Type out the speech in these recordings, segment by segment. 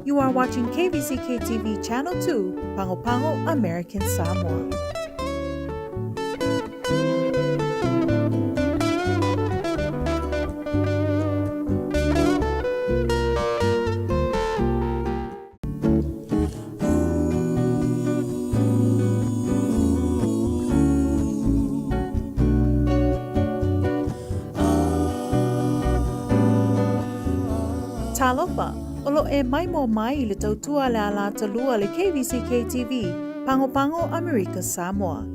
You are watching KVZKTV Channel 2, Pango Pango, American Samoa. Talofa, olo e mai mo mai le tautua le ala talua le KVZK-TV, Pango Pango, America Samoa.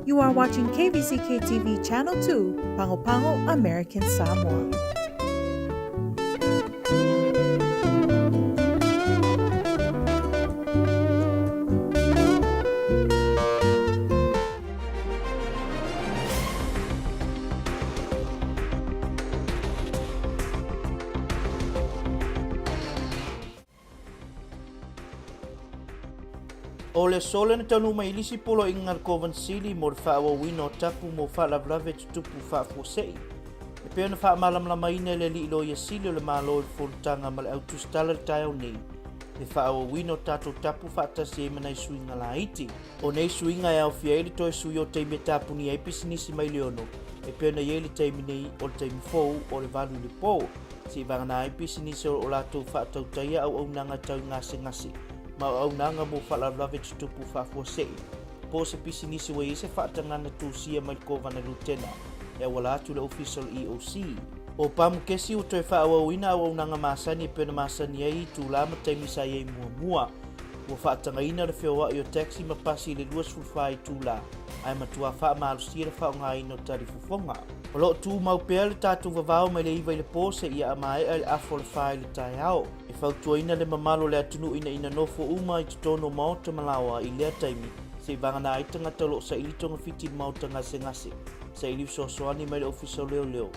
You are watching KVZK-TV Channel 2, Pango Pango, American Samoa. O le sole na tanu mai lisi polo ingar kovan sili mo fa wa wino tapu mo fa la blave tupu fa fosei. E pe na fa malam la mai le lo ya sili le malo fontanga mal autostala tayo ni. E fa wa wino tatu tapu fa ta se mana suinga la iti. O nei suinga ya fiele to suyo te metapu ni episini si mai leono. E pe na yele te mini o te mfo o le valu le po. Si vanga na episini so o la to fa tau taya au nanga tau ngase. Ma au nanga mo fala lave tupu fa fosei. Po se pisinisi wa ise fa tangana tu sia mai ko vana lutena. E wala tu le official EOC. O pam kesi o toe fa wa wina au nanga masani pena masani ai tu la matai misa ye mua. Wo fa tangaina le feo wa yo taxi ma pasi le luas fulfai tu la. Ai matua fa ma alusia le fa ngai no tarifufonga. O lo tu mau pea le tatu vavao mai le iwa i le pose ia amae le afo le fai le tai ao. E fautuaina le mamalo le atunu ina nofo uma i tutono mao te malawa i lea taimi. Se vangana ai tangata lo sa ili tonga fiti mao tanga ngase. Sa ili sosoani mai le official leo.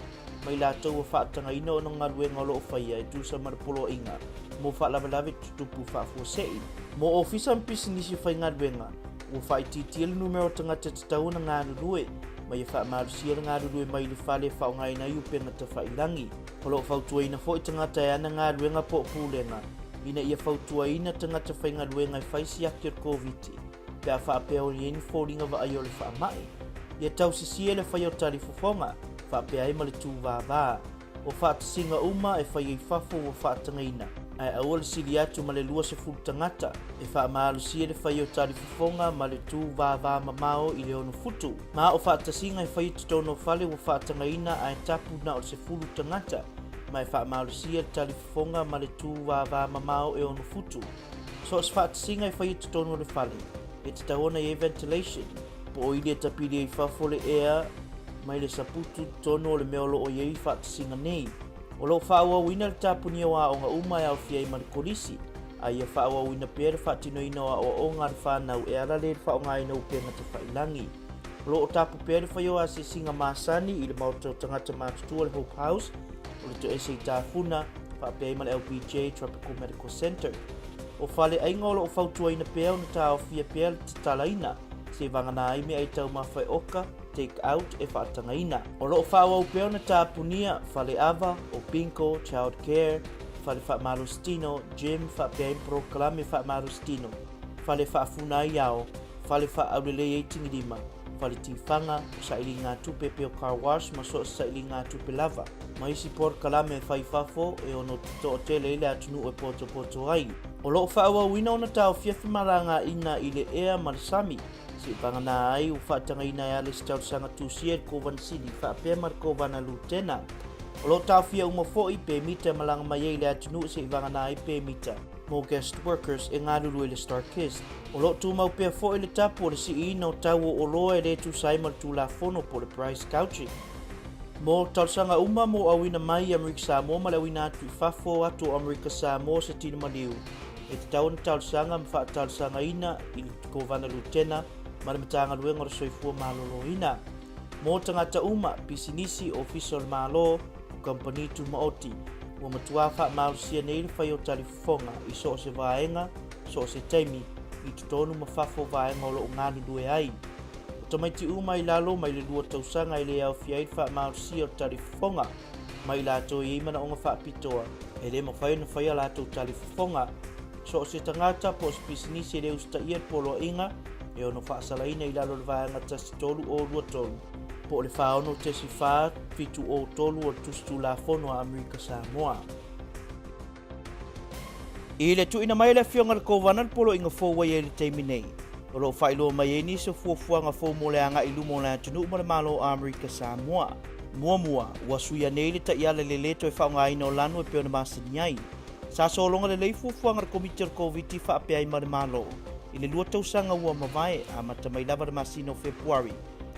Mai la tau wa whaatanga ina o nga ruenga lo o whaia e tusa marapolo inga. Mo whaalawalawe tutupu whaafosei. Mo ofisa mpisi nisi whai nga ruenga. Wo whaititi le numero tangata tatauna ngā rurue. Mai e wha marusia ngā rurue mai le whale whao ngai na iupenga ta whailangi. Polo whautuaina fo i tangata e ana ngā ruenga po pūlenga. Ina ia whautuaina tangata whai ngā ruenga i whaisi aki or COVID. Pea wha apea o lieni fōringa wa ai o le wha mai. Ia tau sisia le whai o tari fofonga. Wha apea ima le tū vāvā. O wha tasinga uma e whai ei whafo o wha tangaina. Ai au le sili atu ma le lua se fulu tangata. E wha maalusia le whai o tari fofonga ma le tū vāvā mamao i le ono futu. Ma o wha tasinga e whai tutono whale o wha tangaina ai tapu na o se fulu tangata. Ma e wha maalusia le tari fofonga ma le tū vāvā mamao e ono futu. So es wha tasinga e whai tutono le whale. E te taona e ventilation. Po o ili e tapiri e whafo le ea mai le saputu tono le meolo o iei wha tasinga nei. O lo whaawa wina le tāpuni o a o ngā uma e au fia i marikorisi. A ia whaawa wina pere whaatino ina o ngā whanau e ara le whao ngā ina upenga te whailangi. O lo o tāpu pere whaio a se singa māsani i le mautau tangata mātutua le Hope House. O le to ese i tāwhuna whaapea i le LPJ Tropical Medical Center. O whale ainga o lo o whautua ina pea o na tā o fia pea le te talaina. Se vangana ai me ai tau mawhai oka, take out e whaatangaina. O lo o whaua upeo na tāpunia, whale ava, o pinko, child care, whale whaamarustino, gym, whaapea proklame whaamarustino, whale whaafunai ao, whale whaaurelei eitingirima, whale tifanga, sa ili ngā tupe peo car wash, maso sa ili ngā tupe lava. Maisi por kalame whai whafo e ono tito o tele ile atunu e poto ai. O lo o whaua wina o na tau fiafimaranga ina ile ea marisami. Si pangana ai u whaatangaina e ale stau sanga tusia ko van sili whaapea marko vana lutena. O lo tawhia umafoi pe mita malanga mai ele atunu se vangana ai pe mita. Mo guest workers e ngā ruru ele Starkist. O lo tūmau pia fo ele tapu o le si ina o tau o loa e le tu saima le tū la fono po le price couching. Mo talsanga uma mo awina mai Amerika Samoa ma le awina atu i whafo atu Amerika Samoa se tino maliu. E te tau na talsanga mwha talsanga ina i ko vana lutena. Maramitanga luenga o soifua malolo ina. Mo tangata uma, pisinisi official malo, o company tu maoti. Wa matuafa malusia neile whai o tali fufonga, i so se vaenga, so se taimi, i tutonu mafafo vaenga o lo ngānu due ai. O tamaiti uma i lalo mai le lua tausanga i le au fiaid wha malusia o tali fufonga. mai lātou i mana o ngā whaapitoa, e le mawhai na whai a lātou tali whafonga, so o se tangata po se pisinisi reu sta ia polo inga, e ono whaasalaina i lalo le vāanga tasi tolu o rua tolu, po le whaono te si whaa fitu o tolu o tustu la fono a Amerika Samoa. I le tuina mai le fionga le kōwana polo inga fōwai e le teimi nei, o lo whailo mai e ni se fuafuanga fō mo le anga i lumo le atunu mo le malo a Amerika Samoa. Mua, ua suia nei le ta iale le leto e whaunga ino lanu e peona masani ai. Sa solonga le leifu fuanga le komite o COVID whaapea i mare malo. I le lua tausanga ua mawai a matamai lava le masino Februari.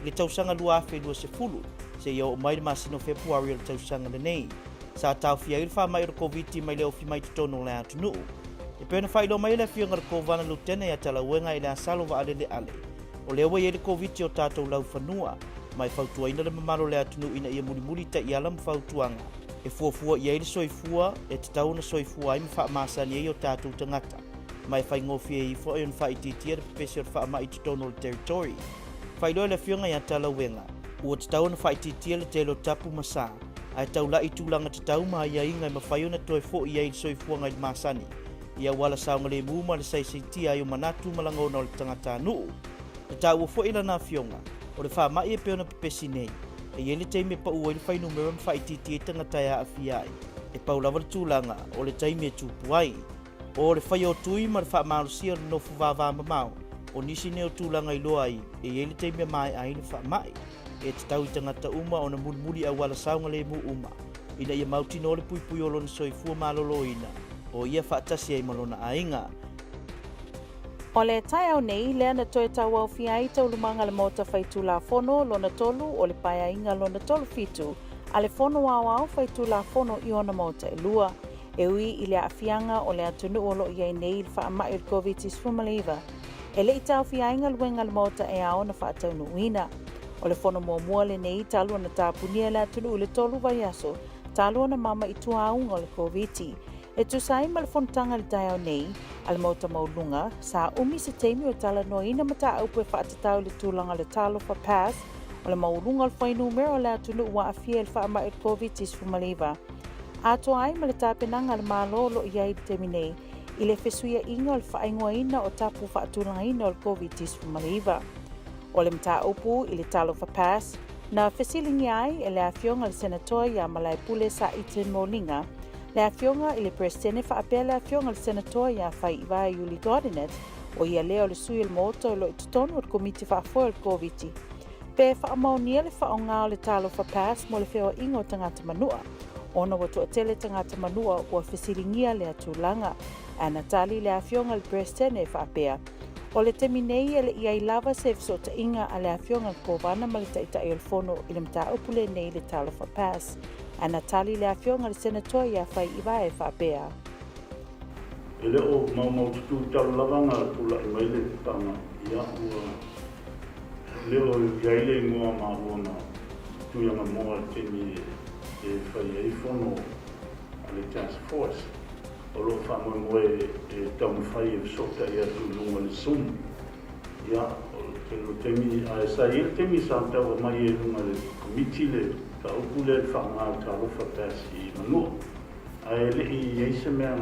Le tausanga lua afe lua se fulu. Se ia o mai le masino Februari le tausanga le nei. Sa tau fia il wha mai o COVID mai le ofi mai tutono le atunu. E peona whailo mai le fionga le kovana lutene a tala uenga i le asalo wa ale le ale. O le awa i le COVID o tātou lau whanua. Mai whautua ina le mamaro le atunu ina ia mulimuli ta i ala mwhautuanga. E fuafua i eile soifua, e te tauna soifua ai mwha maasani e o tātou tangata. Mai whai ngofie i fo e on wha ititia le pepesi o le wha mai tutono le territory. Whailo le fionga i a tala wenga. Ua te tauna wha ititia le telo tapu masa. Ai tau la i tūlanga te tau maa ia inga i mawhai ona toi fo i eile soifua ngai le maasani. Ia wala saunga le muuma le saisaitia ai o manatu malangona o le tangata nuu. Te tau ua fo ila na fionga. O le wha mai e peona pepesi nei, e iele teime pa ua i le whai numero ma whai titi e tangata a awhiai, e pau lava le tūlanga o le teime e tūpu ai. O le whai o tui ma le wha marusia le nofu vāvā mamau, o nisi ne o tūlanga i loa ai, e iele teime mai ai le wha mai, e te tau i tangata uma o na mulmuli a wala saunga le mu uma, ina ia mautino le pui pui o lona soifua malolo ina, o ia wha atasi ai malona ainga. O le tai au nei, lea na toe tau au fiai tau lumanga le mota whaitu la fono lona tolu o le paia inga lona tolu fitu, a le fono au whaitu la fono i ona mota e lua. E ui i le afianga o le atunu o lo iai nei il wha mai il COVID-19 fumaliva. E le i tau fiai inga luenga le mota e ao na wha tau nuina. O le fono mua le nei talua na tāpunia le atunu o le tolu vai aso, talua na mama i tuaunga o le COVID-19. E tu sai ma le fontanga le tai au nei, al mota maulunga, sa umi se teimi o tala noina mata au pe whaatatau le tūlanga le talo fa pass, o le maulunga al whai numero le atunu ua afia il wha mai il COVID-19 fumaliva. Ato ai ma le tāpenanga le malo lo iai temi nei, i le fesuia inga o le whaingoaina o tapu whaatulangaina o le COVID-19 fumaliva. O le mta upu i le talo fa pass, na fesilingi ai e le afionga le senator ia malai pule sa itin molinga, le afionga i le presidente whaapea le afionga le senator ia whai iwai Yuli Godinet o ia leo le sui il moto lo i tutonu o le komiti whaafoa il COVID. Pe whaamaunia le whaonga o le talo whapas mo le wheo ingo tangata manua. Ona watu atele tangata manua ua fesilingia le atulanga. Ana tali le afionga le presidente whaapea. O le teminei ele iai lava se fsota inga a le afionga kovana ma le taita e fono i le mta upule nei le talo whapas. Ana tali le afionga le senator ia whai iwae whaapea. Ele o mau tutu tau lavanga tula i maile tanga ia ua leo iaile ingoa maruona tuianga moa temi e whai e fono a le task force. O lo whamoe moe e tamu whai e sota ia tu lunga le sumu. Ia o lo temi a e sa ia temi sa tau mai e lunga le komiti le ka upule le whaanga ka rofa pasi manua. A e le i eise mea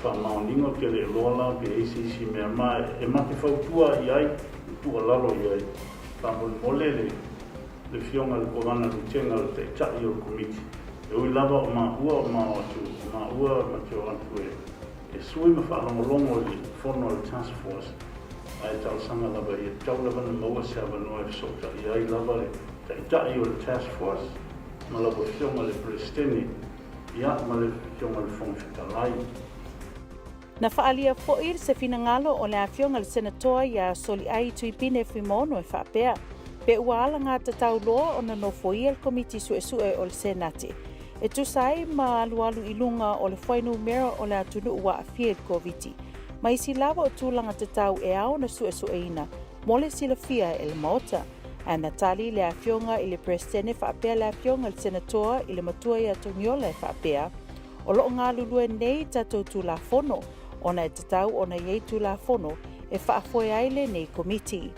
whamauningo ke le loala pe eise isi mea mai e mate whautua i ai, tua lalo i ai. Whamole mole le fionga le kovana lutenga le te tai o komiti. E ui lava o maa ua o maa atu, o maa ua ma te o atu e sui ma whaalongolongo le fono le task force. A e tau sanga lava i e tau lava na maua se awa noa e sota i ai lava le tai o le task force. Ma lava fionga le presidente, ia ma le fionga le fonfitalai. Na whaalia fo'ir se finangalo o le afionga le senator ia soli ai tuipine fimono e whaapea. Pe ua ala ngā tatau loa o na nofoia le komiti sue o le senate. E tu sai ma alualu ilunga o le whainu mera o le atunu ua afia le COVID. Ma isi lava o tūlanga tatau e au na sue ina, mole sila fia e le mota. Ana tali le afionga i le presidente whaapea le afionga le senator i le matua ia toniola e whaapea. O loo ngā lulue nei tatou tū la fono, ona e tatau ona iei tū la fono e whaafoe aile nei komiti.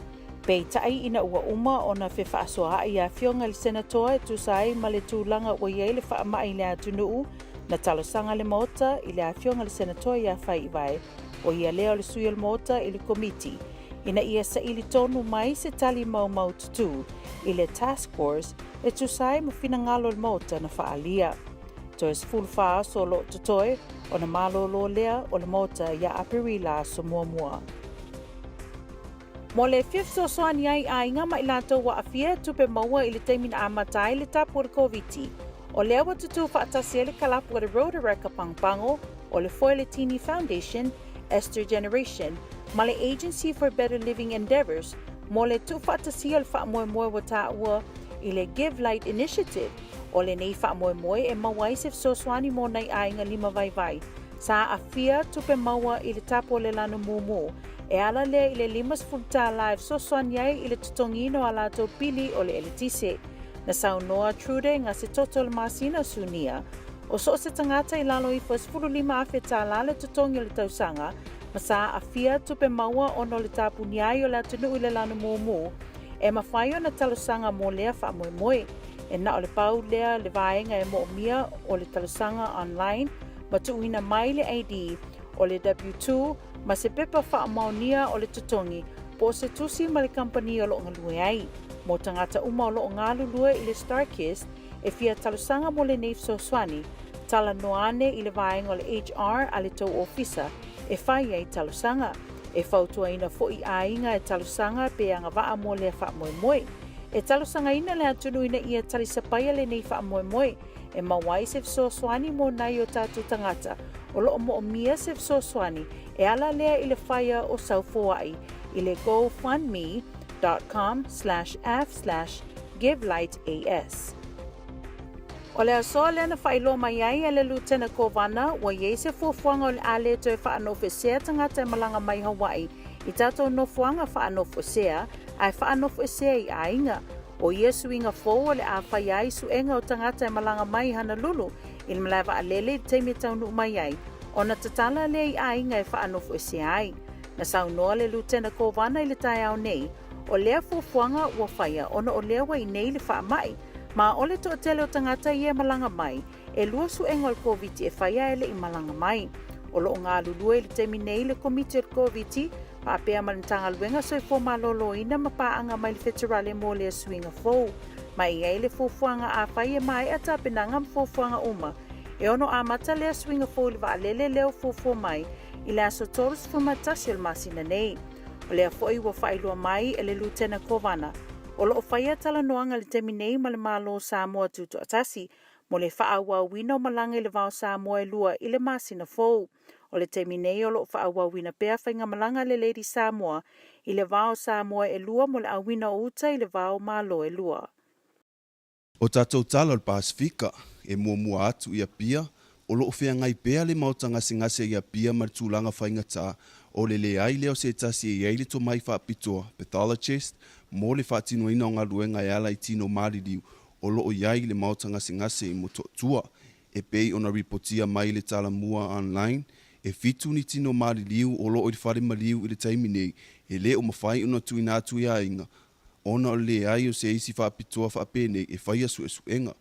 Pei tai ina ua uma o na whewhaasoa i a whionga le senatoa e tusai ma le tūlanga o iei le whaama i le atunuu na talosanga le mota i le a whionga le senatoa i a whai iwai o ia leo le sui le mota i le komiti ina ia sa ili tonu mai se tali mau tutu i le task force e tusai ma fina ngalo le mota na whaalia. To es full faa so lo tutoe o na malolo lea o le mota ia apiri la so mua. Mo le fifth so soani ai a inga mai lato wa afia tupe maua i le teimin a matai le tapu o le COVID. O lea wa tutu whaatasi le kalapu o le Rotoreka Pangpango o le Foiletini Foundation, Esther Generation, ma le Agency for Better Living Endeavors, mo le tu whaatasi al whaamoemoe wa taua i le Give Light Initiative, o le nei whaamoemoe e mawai sef so soani mo nei a inga 5 vai. Sa afia tupe maua i le tapu o le lana mumu. E ala lea i le 5 full-time live so soaniai i le tutongino a lato pili o le eletise. Na saunoa trude nga se toto le masina sunia. O so se tangata i lalo i fos fulu 5 afe ta le tutongi o le tausanga. Ma sa afia tupe maua ono le tapu niai o le atunu i le lana mumu. E mawhaio na talosanga mo lea wha moe. E na o le pau lea le vaenga e mo mia o le talosanga online. Ma tuuina mai le ID o le W2 ma se pepa wha maonia o le tutongi po se tusi ma le company o lo ngalue ai. Mo tangata uma o lo ngalu lue i le Starkist e fia talosanga mo le neif so swani tala noane i le vaenga o le HR a le tau ofisa e whai ai talosanga. E whautua ina fo i ainga e talosanga pe anga waa mo le wha moe. E talosanga ina le atunu ina ia talisapaya le nei wha moe. E mawai sef so swani mo nai o tatu tangata o lo mo mia sef so swani e ala lea i le whaia o Saufoai i le gofundme.com/f/givelightAS. O le asoa lea na whailo mai ai e le Lieutenant Kovana wa iei se fuafuanga o le ale to e whaanofesea tangata e malanga mai Hawaii i tato nofuanga whaanofesea ai whaanofesea i ainga. O ia suinga fōu o le a whai ai suenga o tangata e malanga mai Honolulu i le malawa a lele i teimi taunu mai ai. O na tatala le i ainga e whaanofu e se ai. Na saunoa le Lieutenant Kovana i le tai au nei. O lea fuafuanga ua whaia ona o lea wa i nei le wha mai. Ma o le to tele o tangata i e malanga mai. E lua suenga o le COVID e whaia ele i malanga mai. O lo ngā lulua i le teimi nei le komiti o le COVID pa apea malantanga luenga so i fō malolo ina ma paanga mai le federale mo le suinga fōu. Ma i ei le fuafuanga a whaia mai ata penanga fuafuanga uma. E ono a mata lea swinga fōu le waalele leo fōfō mai i le aso torus fumatasi o le masina nei. O lea fōi ua whailua mai e le Lieutenant Kovana. O lo o whaia tala noanga le temi nei ma le malo Samoa tutu atasi mo le whaaua wina malanga i le vao Samoa e lua i le masina fōu. O le temi nei o lo whaaua wina pea whainga malanga le Lady Samoa i le vao Samoa e lua mo le awina uta i le vao malo e lua. O tatou tala o Pasifika e mua atu ia pia o loo fea ngai pea le mautanga ngase ia pia ma tūlanga whaingata o le ai leo se tasi e eile to mai whaapitoa pathologist mo le whaatino ina o ngā ruenga e ala i tino maririu o loo iai le mautanga ngase i mo tua e pei ona reportia mai le tala mua online e fitu ni tino maririu o loo i le whare mariu i le taimi nei e le o mawhai una tuina atu ia inga ona o le ai o se isi whaapitoa whaapene e whaia suenga.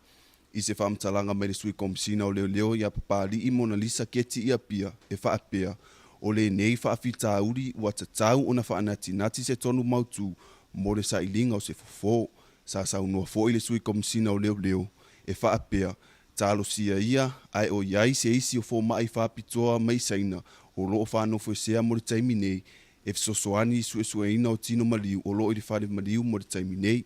I se whaamtalanga mai le sui komisina o leo ia papali i Mona Lisa keti ia pia e whaapea o le nei whaafita uri ua tatau ona whaanati se tonu mautu mo le sailinga o se fofo sa saunua fo i le sui komisina o leo e whaapea talo sia ia ai o iai se isi o fo mai whaapitoa mai saina o loo whanofo sea mo le taimi nei e fisosoani suesueina o tino maliu o loo i le whare maliu mo le taimi nei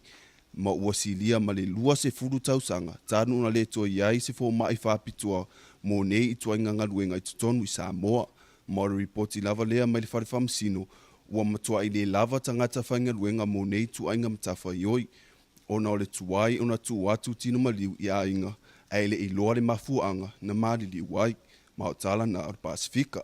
ma ua silia ma le lua se furu tausanga tanu una le toa iai se fo mai whaapitoa mo nei i tuainga ngaluenga i tutonu i Samoa ma o reporti lava lea mai le whare whamsino ua matua i le lava tangata whaingaluenga mo nei tuainga matafa i oi ona o le tuai ona tu atu tino maliu i a inga ai le iloa le mafuanga na malili wai ma o tala na o Pasifika.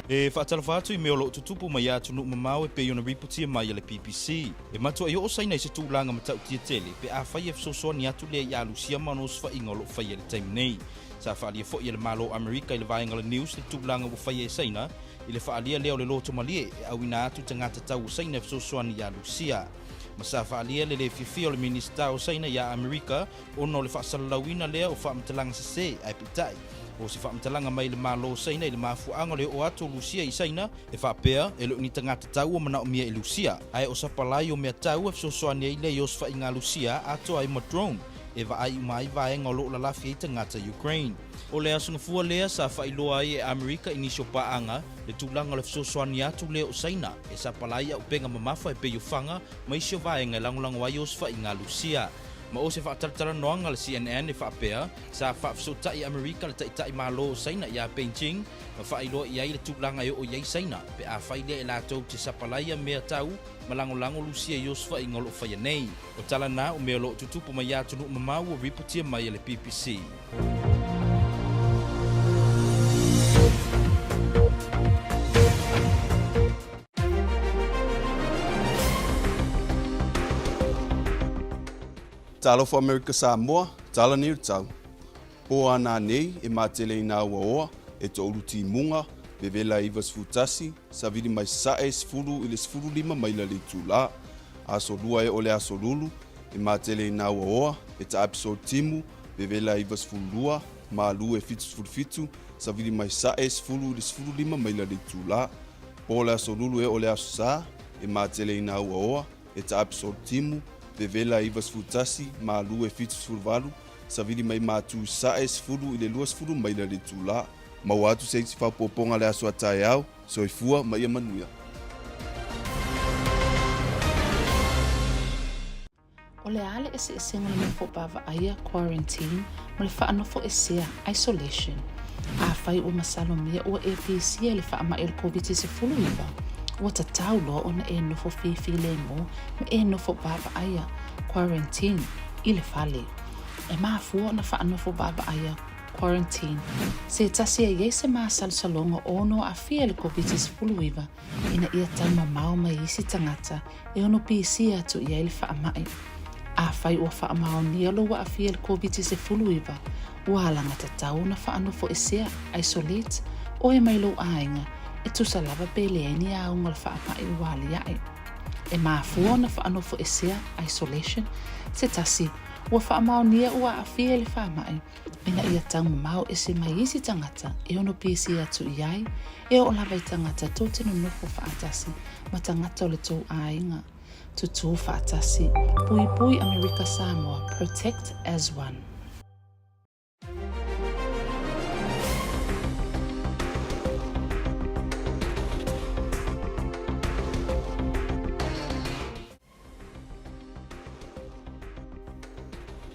E whaatalawa atu I mea o loo tutupu mai atu nuk mamau e pe ona riputia mai le PPC. E matua I o saina I se tūlanga matau tia tele, pe a whai e wsosoa ni atu le I alusia manos wha inga o loo whai e le taim nei. Sa whaalia fo I le malo Amerika I le vaenga le news le tūlanga o whai e saina, I le whaalia leo le loto malie e awina atu tangata tau o saina e wsosoa ni alusia. Masa whaalia le whiwhia o le minista o saina I Amerika, ono le whaasalalawina lea o whaamtalanga sase ai pitai. O si whaamtalanga mai le malo saina I le mafuanga le o ato Lucia I saina e whaapea e lo ni tangata tau o mana o mia I Lucia. Ai o sapalai o mea tau e wsosoani ai le ios wha inga Lucia ato ai madrone e wa ai umai vaenga o lo la lafi I tangata Ukraine. O le asungafua lea sa whailoa ai e Amerika inisio paanga le tūlanga le wsosoani atu le o saina e sapalai au penga mamafa e peyo whanga ma isio vaenga langulango ai os wha inga Lucia. Ma o se whaataratara noanga le CNN e whaapea, sa whaafsotai Amerika le taitai malo saina I a Beijing, ma whaailoa I ai le tūlanga e o iai saina, pe a whaile e lātou te sapalaia mea tau, ma lango Lucia I osfa I ngolo whaia nei. O tala nā o mea lo tutupu mai atu nuk mamau o riputia mai le PPC. Talo for America Samoa, tala ni tau. Po ana nei e matele ina oa e to uluti munga be vela ivas futasi sa vidi mai sa sfulu ile sfulu lima mai la le tula. Aso lua e ole aso lulu e matele ina oa e ta episode timu be vela ivas fulua ma lu e fitu sa vidi mai sa sfulu ile sfulu lima mai la le tula. Po le aso lulu e ole aso sa e matele ina oa e ta episode timu be vela ivas futasi ma lu e fitu valu sa vidi mai matu sa sfulu ile luas fulu mai la le tula. Ma watu se si fa poponga le aso atai au so I fua mai e manuia. O le ale e se senga le mefo bava aia quarantine mo le wha anofo e sea isolation. A whai o masalo mea o APC e le wha ama e le COVID-19 iwa. Ua ta tau loa ona e nofo whiwhi le mo me e nofo bava aia quarantine I le whale. E maa fua ona wha anofo bava aia quarantine. Se tasi e iei se maa salsalonga ono a fia le COVID-19 iwa ina ia tama mao mai isi tangata e ono pisi atu iei le wha amai. A whai ua wha amao ni alo wa a fia le COVID-19 iwa ua alanga ta tau na wha anofo e sea isolate o e mailo ainga e tusa lava peleeni a unga le wha amai wali ai. E maa fua na wha anofo e sea isolation se tasi ua whaamaunia ua a fia le whaamai, ina ia tang mau e se mai isi tangata e ono pisi atu iai, e o lawai tangata tō tenu nofo whaatasi, ma tangata o le tō ainga. Tutu whaatasi, pui pui Amerika Samoa, protect as one.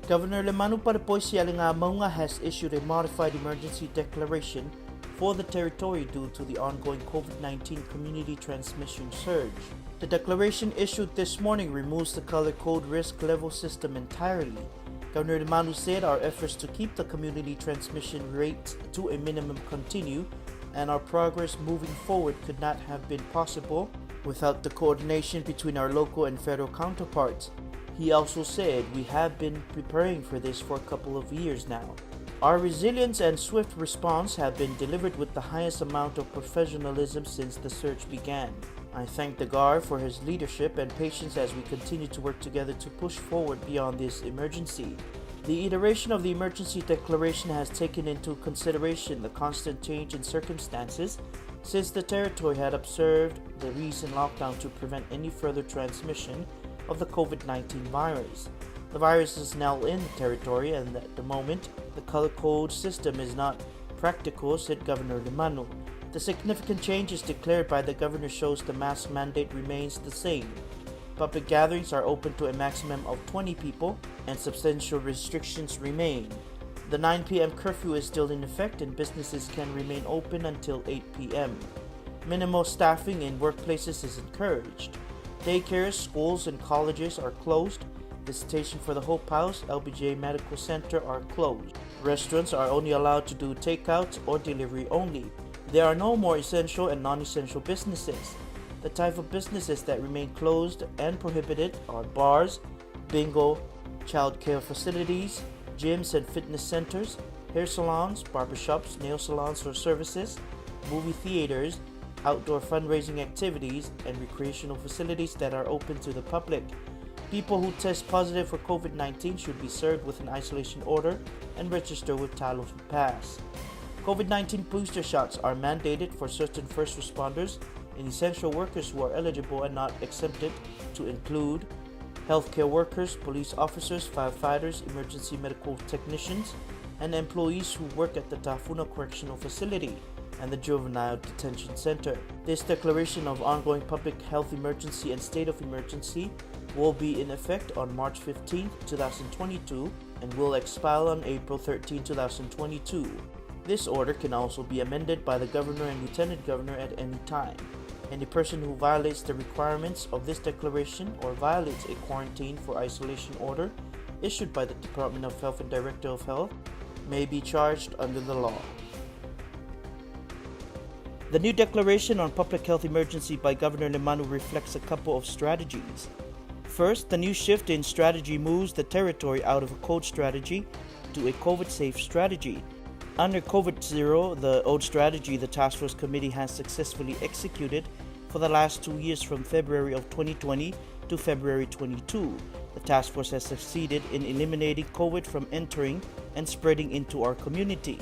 Governor Lemanu Parapoisi Alinga Maunga has issued a modified emergency declaration for the territory due to the ongoing COVID-19 community transmission surge. The declaration issued this morning removes the color code risk level system entirely. Governor Lemanu said our efforts to keep the community transmission rate to a minimum continue, and our progress moving forward could not have been possible without the coordination between our local and federal counterparts. He also said we have been preparing for this for a couple of years now. Our resilience and swift response have been delivered with the highest amount of professionalism since the surge began. I thank the GAR for his leadership and patience as we continue to work together to push forward beyond this emergency. The iteration of the emergency declaration has taken into consideration the constant change in circumstances since the territory had observed the recent lockdown to prevent any further transmission of the COVID-19 virus. The virus is now in the territory and at the moment, the color code system is not practical, said Governor Lemanu. The significant changes declared by the governor shows the mask mandate remains the same. Public gatherings are open to a maximum of 20 people and substantial restrictions remain. The 9 p.m. curfew is still in effect and businesses can remain open until 8 p.m. Minimal staffing in workplaces is encouraged. Daycares, schools, and colleges are closed. Visitation for the Hope House, LBJ Medical Center are closed. Restaurants are only allowed to do takeout or delivery only. There are no more essential and non-essential businesses. The type of businesses that remain closed and prohibited are bars, bingo, child care facilities, gyms and fitness centers, hair salons, barbershops, nail salons for services, movie theaters, outdoor fundraising activities, and recreational facilities that are open to the public. People who test positive for COVID-19 should be served with an isolation order and register with Talo Pass. COVID-19 booster shots are mandated for certain first responders and essential workers who are eligible and not exempted, to include healthcare workers, police officers, firefighters, emergency medical technicians, and employees who work at the Tafuna Correctional Facility and the Juvenile Detention Center. This declaration of ongoing public health emergency and state of emergency will be in effect on March 15, 2022 and will expire on April 13, 2022. This order can also be amended by the Governor and Lieutenant Governor at any time. Any person who violates the requirements of this declaration or violates a quarantine for isolation order issued by the Department of Health and Director of Health may be charged under the law. The new declaration on public health emergency by Governor Limanu reflects a couple of strategies. First, the new shift in strategy moves the territory out of a code strategy to a COVID-safe strategy. Under COVID-0, the old strategy the Task Force Committee has successfully executed for the last 2 years from February of 2020 to February 22. The task force has succeeded in eliminating COVID from entering and spreading into our community.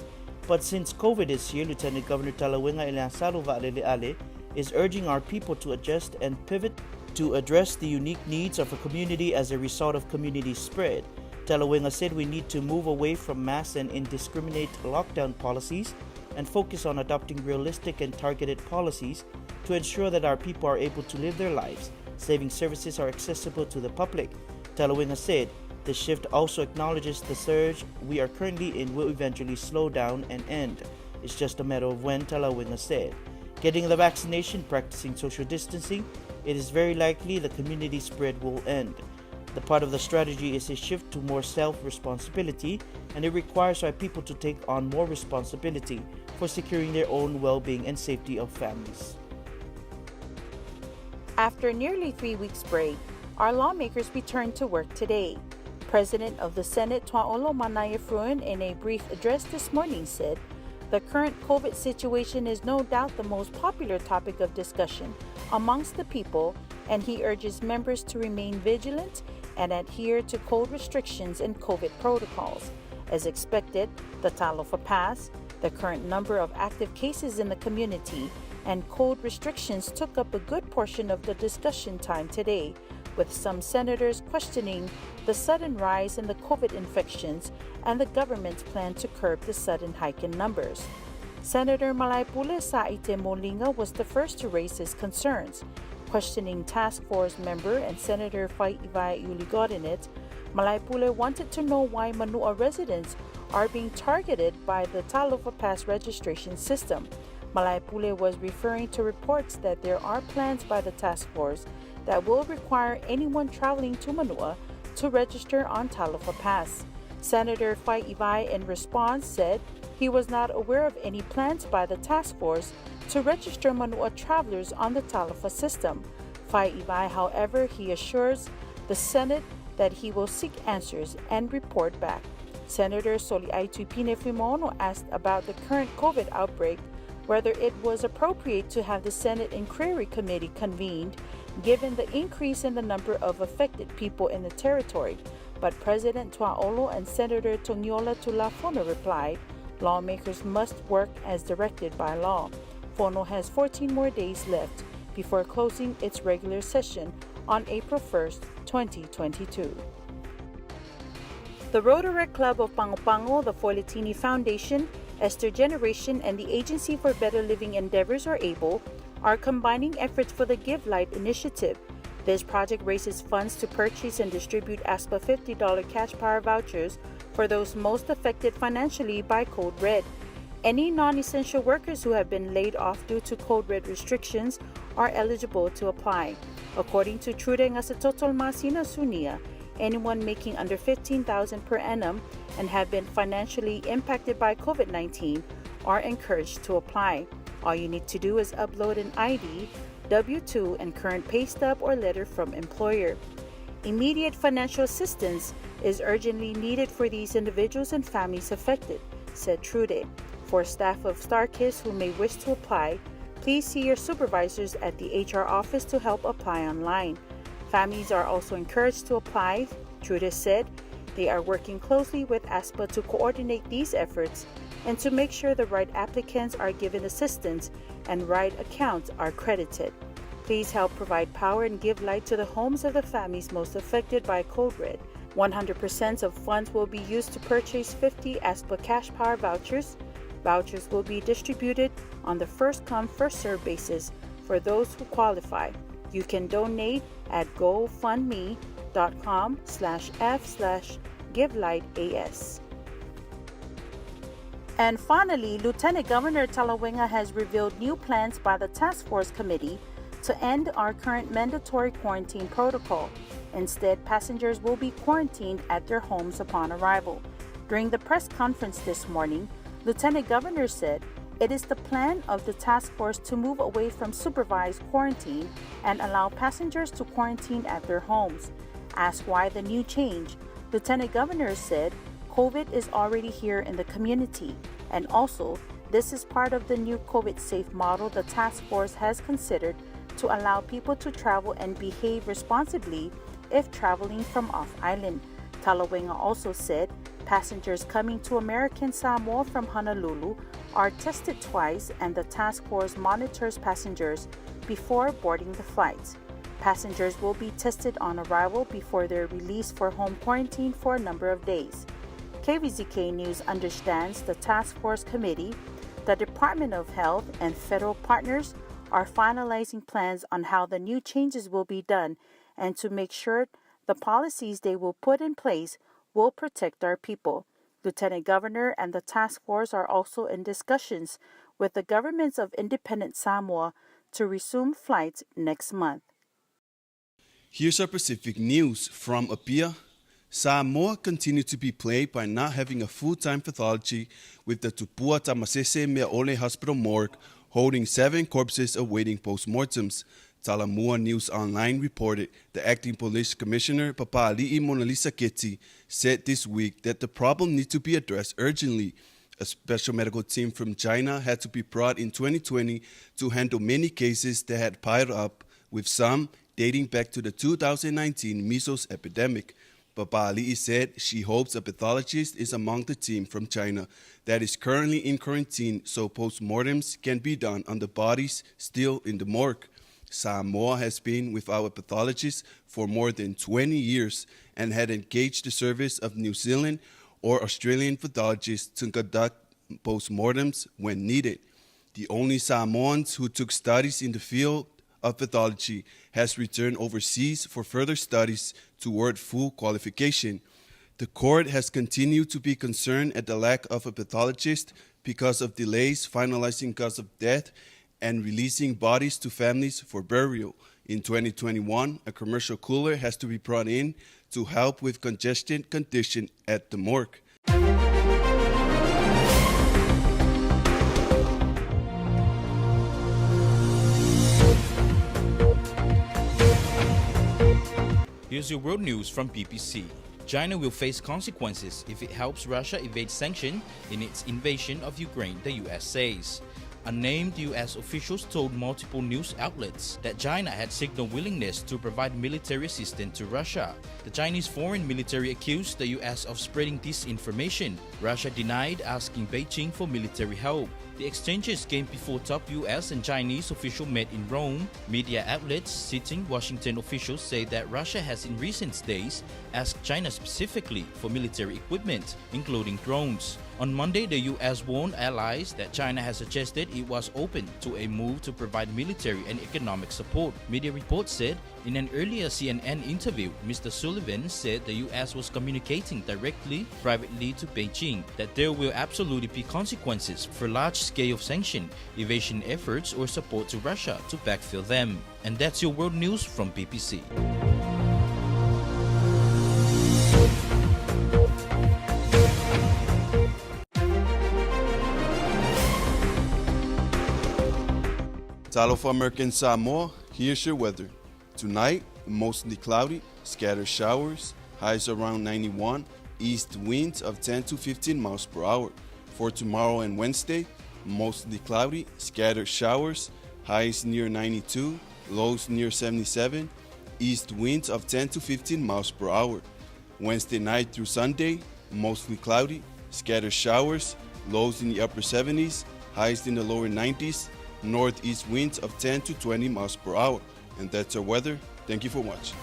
But since COVID is here, Lieutenant Governor Talawenga Eliasaro Va'alele'ale is urging our people to adjust and pivot to address the unique needs of a community as a result of community spread. Talawenga said we need to move away from mass and indiscriminate lockdown policies and focus on adopting realistic and targeted policies to ensure that our people are able to live their lives. Saving services are accessible to the public. Talawenga said the shift also acknowledges the surge we are currently in will eventually slow down and end. It's just a matter of when, Talawenga said. Getting the vaccination, practicing social distancing, it is very likely the community spread will end. The part of the strategy is a shift to more self-responsibility, and it requires our people to take on more responsibility for securing their own well-being and safety of families. After nearly 3 weeks break, our lawmakers returned to work today. President of the Senate Tuaolo Manayefruin, in a brief address this morning, said the current COVID situation is no doubt the most popular topic of discussion amongst the people, and he urges members to remain vigilant and adhere to code restrictions and COVID protocols. As expected, the Talofa Pass, the current number of active cases in the community, and code restrictions took up a good portion of the discussion time today, with some senators questioning the sudden rise in the COVID infections and the government's plan to curb the sudden hike in numbers. Senator Malaipule Saite Molinga was the first to raise his concerns. Questioning task force member and Senator Fai Ivai Uligodinit, Malaipule wanted to know why Manua residents are being targeted by the Talofa Pass registration system. Malaipule was referring to reports that there are plans by the task force that will require anyone traveling to Manua to register on Talofa Pass. Senator Fai Ivai, in response, said he was not aware of any plans by the task force to register Manua travelers on the Talofa system. Fai Ivai, however, he assures the Senate that he will seek answers and report back. Senator Soliaitu Pinefimono asked about the current COVID outbreak, whether it was appropriate to have the Senate Inquiry Committee convened given the increase in the number of affected people in the territory. But President Tuaolo and Senator Toniola Tulafona replied, lawmakers must work as directed by law. Fono has 14 more days left before closing its regular session on April 1st, 2022. The Rotary Club of Pangopango, the Foiletini Foundation, Esther Generation, and the Agency for Better Living Endeavors, or ABLE, are combining efforts for the Give Light initiative. This project raises funds to purchase and distribute ASPA $50 cash power vouchers for those most affected financially by Code Red. Any non-essential workers who have been laid off due to Code Red restrictions are eligible to apply. According to Trude Ngasatotol Masina Sunia, anyone making under $15,000 per annum and have been financially impacted by COVID-19 are encouraged to apply. All you need to do is upload an ID, W-2, and current pay stub or letter from employer. Immediate financial assistance is urgently needed for these individuals and families affected, said Trude. For staff of StarKids who may wish to apply, please see your supervisors at the HR office to help apply online. Families are also encouraged to apply, Trude said. They are working closely with ASPA to coordinate these efforts and to make sure the right applicants are given assistance and right accounts are credited. Please help provide power and give light to the homes of the families most affected by Code Red. 100% of funds will be used to purchase 50 ASPA Cash Power vouchers. Vouchers will be distributed on the first-come, first-served basis for those who qualify. You can donate at gofundme.com/f/givelightsas. And finally, Lieutenant Governor Talawinga has revealed new plans by the Task Force Committee to end our current mandatory quarantine protocol. Instead, passengers will be quarantined at their homes upon arrival. During the press conference this morning, Lieutenant Governor said it is the plan of the task force to move away from supervised quarantine and allow passengers to quarantine at their homes. Asked why the new change, Lieutenant Governor said COVID is already here in the community, and also this is part of the new COVID-safe model the task force has considered to allow people to travel and behave responsibly if traveling from off-island. Talawinga also said passengers coming to American Samoa from Honolulu are tested twice, and the task force monitors passengers before boarding the flights. Passengers will be tested on arrival before they're released for home quarantine for a number of days. KVZK News understands the task force committee, the Department of Health, and federal partners are finalizing plans on how the new changes will be done and to make sure the policies they will put in place will protect our people. Lieutenant Governor and the task force are also in discussions with the governments of independent Samoa to resume flights next month. Here's our Pacific news from Apia. Samoa continued to be plagued by not having a full-time pathology, with the Tupua Tamasese Mea Ole Hospital morgue holding 7 corpses awaiting postmortems. Talamua News Online reported the acting police commissioner, Papali'i Mona Lisa Keti, said this week that the problem needs to be addressed urgently. A special medical team from China had to be brought in 2020 to handle many cases that had piled up, with some dating back to the 2019 measles epidemic. Papali'i said she hopes a pathologist is among the team from China that is currently in quarantine so postmortems can be done on the bodies still in the morgue. Samoa has been without a pathologist for more than 20 years and had engaged the service of New Zealand or Australian pathologists to conduct postmortems when needed. The only Samoans who took studies in the field of pathology has returned overseas for further studies toward full qualification. The court has continued to be concerned at the lack of a pathologist because of delays finalizing cause of death and releasing bodies to families for burial. In 2021, a commercial cooler has to be brought in to help with congestion condition at the morgue. Here's your world news from BBC. China will face consequences if it helps Russia evade sanctions in its invasion of Ukraine, the US says. Unnamed US officials told multiple news outlets that China had signaled willingness to provide military assistance to Russia. The Chinese foreign military accused the US of spreading disinformation. Russia denied asking Beijing for military help. The exchanges came before top US and Chinese officials met in Rome. Media outlets citing Washington officials say that Russia has in recent days asked China specifically for military equipment, including drones. On Monday, the US warned allies that China has suggested it was open to a move to provide military and economic support. Media reports said in an earlier CNN interview, Mr. Sullivan said the US was communicating directly, privately to Beijing that there will absolutely be consequences for large-scale sanction, evasion efforts, or support to Russia to backfill them. And that's your world news from BBC. Talofa American Samoa, here's your weather. Tonight, mostly cloudy, scattered showers, highs around 91, east winds of 10 to 15 miles per hour. For tomorrow and Wednesday, mostly cloudy, scattered showers, highs near 92, lows near 77, east winds of 10 to 15 miles per hour. Wednesday night through Sunday, mostly cloudy, scattered showers, lows in the upper 70s, highs in the lower 90s, northeast winds of 10 to 20 miles per hour. And that's our weather. Thank you for watching.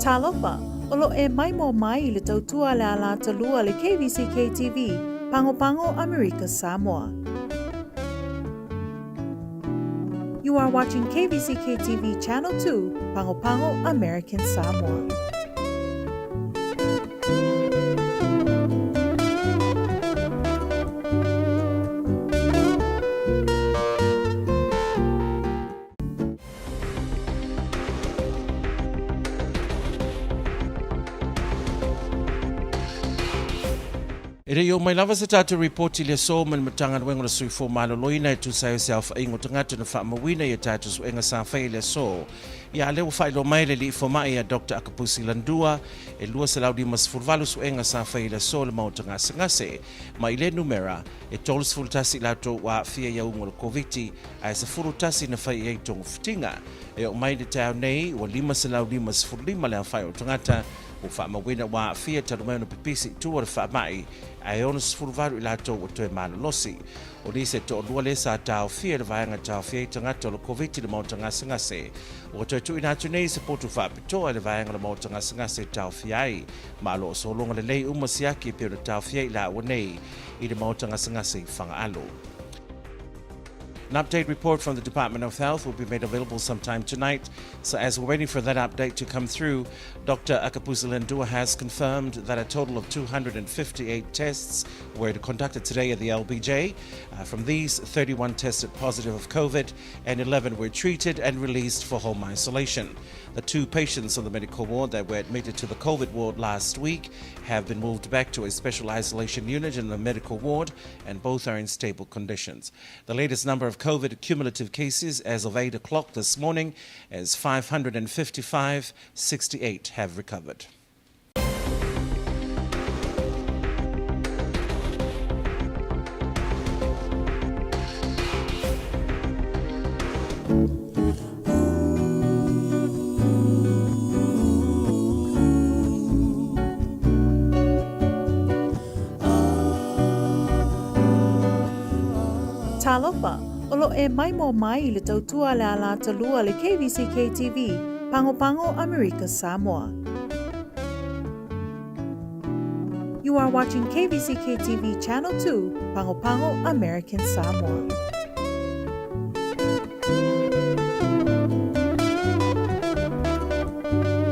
Talofa, olo e mai mo mai le tautua le ala talua le KVZKTV, Pango Pango, America, Samoa. You are watching KVZKTV Channel 2, Pango Pango, American Samoa. E rei o mai lava se tātou reporti le so man matanga wengo le sui fo malo loina e tu sa yourself ingo tangata na wha mawina i tātou su enga sa whai le so. Ia leo whai lo mai le li fo mai a Dr. Akapusi Landua e lua se lau di mas furvalu su enga sa whai le so le mautanga sangase. Ma i le numera e tolus fultasi lato wa fia ia ungo le koviti a se furutasi na whai ei tongu fitinga. E o mai le tau nei wa lima se lau di mas furlima le whai o tangata o wha mawina wa fia taru mai no pipisi tua le wha mai ai ona sfurvaru i lato o toe malolosi. O li se to lua le sa tau fia le vaenga tau fia i tangata o le koviti le mau tangasa ngase. O toe tu inatu nei se potu wha pitoa le vaenga le mau tangasa ngase tau fia ai. Malo o solonga le lei umasiaki pio le tau fia i la ua nei i le mau tangasa ngase i whanga alo. An update report from the Department of Health will be made available sometime tonight. So as we're waiting for that update to come through, Dr. Akapusi Landua has confirmed that a total of 258 tests were conducted today at the LBJ. From these, 31 tested positive of COVID and 11 were treated and released for home isolation. The 2 patients on the medical ward that were admitted to the COVID ward last week have been moved back to a special isolation unit in the medical ward, and both are in stable conditions. The latest number of COVID cumulative cases as of 8 o'clock this morning is 555, 68 have recovered. Talofa, olo e mai mo mai le tautua le ala talua le KVZKTV, Pango Pango, America, Samoa. You are watching KVZKTV Channel 2, Pango Pango, American Samoa.